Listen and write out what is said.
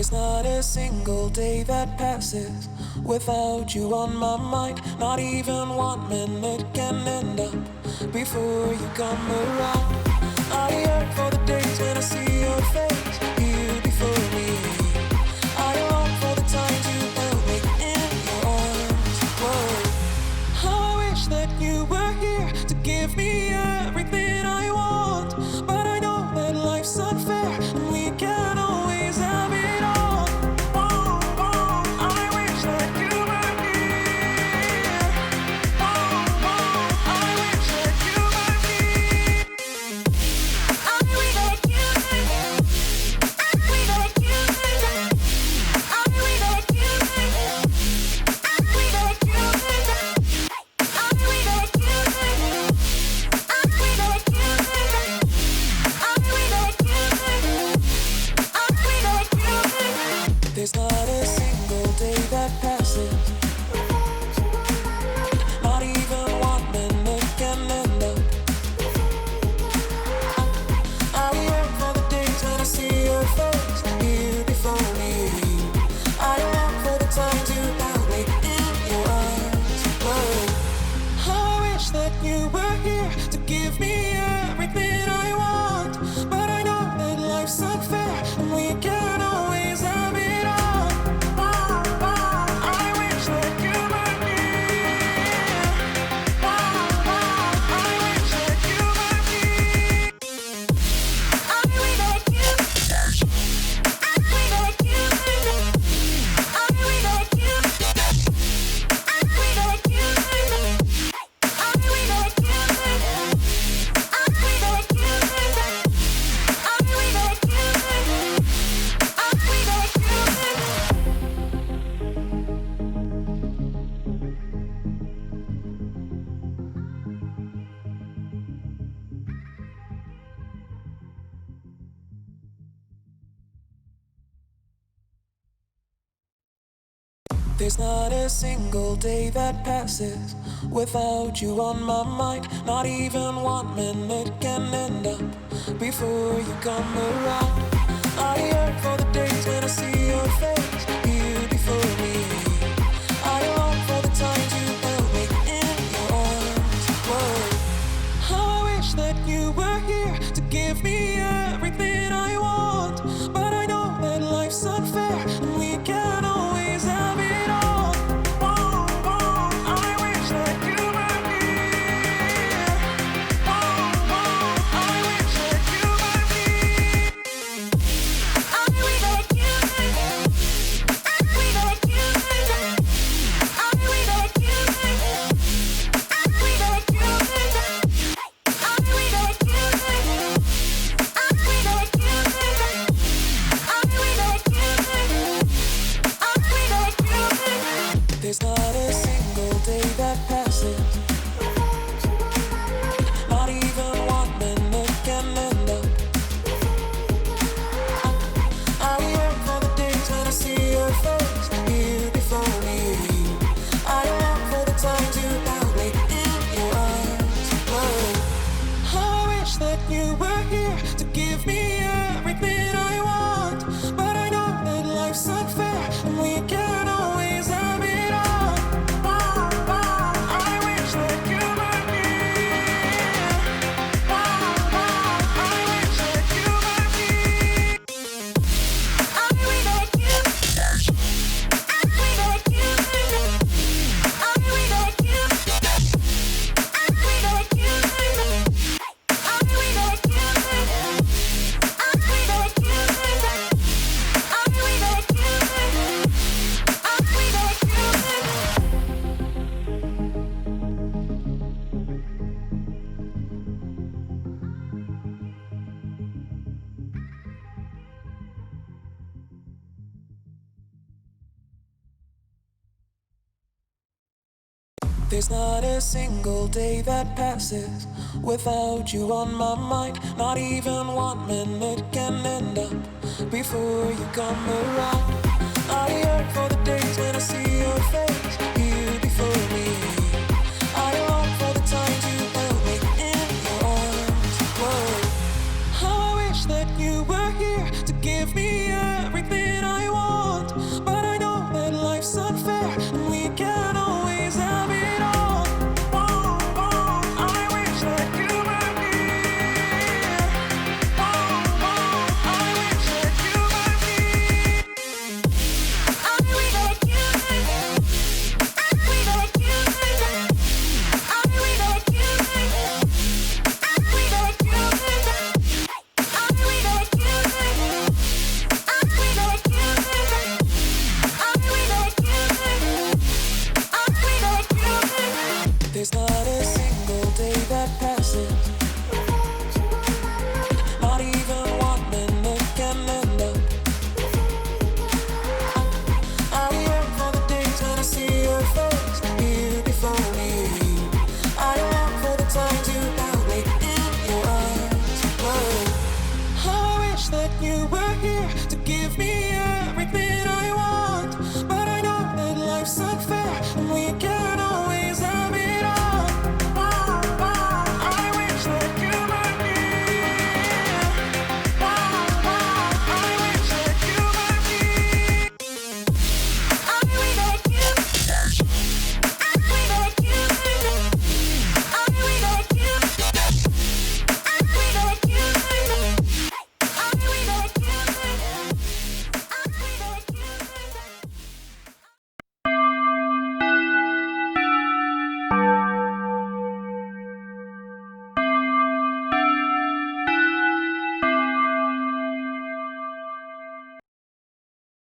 There's not a single day that passes without you on my mind. Not even 1 minute can end up before you come around. I yearn for the days when I see your face here before me. I long for the times you held me in your arms. Whoa. I wish that you were here to give me everything I want, but I know that life's unfair and we can't always have it all. Whoa, whoa, I wish that you were here. Whoa, whoa, I wish that you were here. I wish that you were here. I wish that you were here. I wish that you were here. I wish that you were here. I wish that you were here. I wish that you were here. I wish that you were here. I wish that you were here. There's not a single day that passes, not even 1 minute can end up. I yearn for the days when I see your face here before me. I long for the times you held me in your arms. Whoa. I wish that you were here to give me everything I want, but I know that life's unfair and we can't always have it all. Whoa, whoa, I wish that you were here. Whoa, whoa, I wish that you were here. I wish that you were here. I wish that you were here. I wish that you were here. I wish that you were here. I wish that you were here. I wish that you were here. I wish that you were here. I wish that you were here. There's not a single day that passes without you on my mind. Not even 1 minute can end up before you come around. I yearn for the days when I see your face here before me. I long for the times you held me in your arms. Whoa. I wish that you were here to give me everything I want, but I know that life's unfair and we can't always have it all. Whoa, whoa, I wish that you were here. Whoa, whoa, I wish that you were here. I wish that you were here. I wish that you were here. I wish that you were here. I wish that you were here. I wish that you were here. I wish that you were here. I wish that you were here. I wish that you were here. There's not a single day that passes, not even 1 minute can end up. I yearn for the days when I see your face here before me. I long for the times you held me in your arms. Whoa. I wish that you were here to give me everything I want, but I know that life's unfair and we can't always have it all. Whoa, whoa, I wish that you were here. Whoa, whoa, I wish that you were here. I wish that you were here. I wish that you were here. I wish that you were here. I wish that you were here. I wish that you were here. I wish that you were here. I wish that you were here. I wish that you were here. There's not a single day that passes without you on my mind. Not even 1 minute can end up before you come around.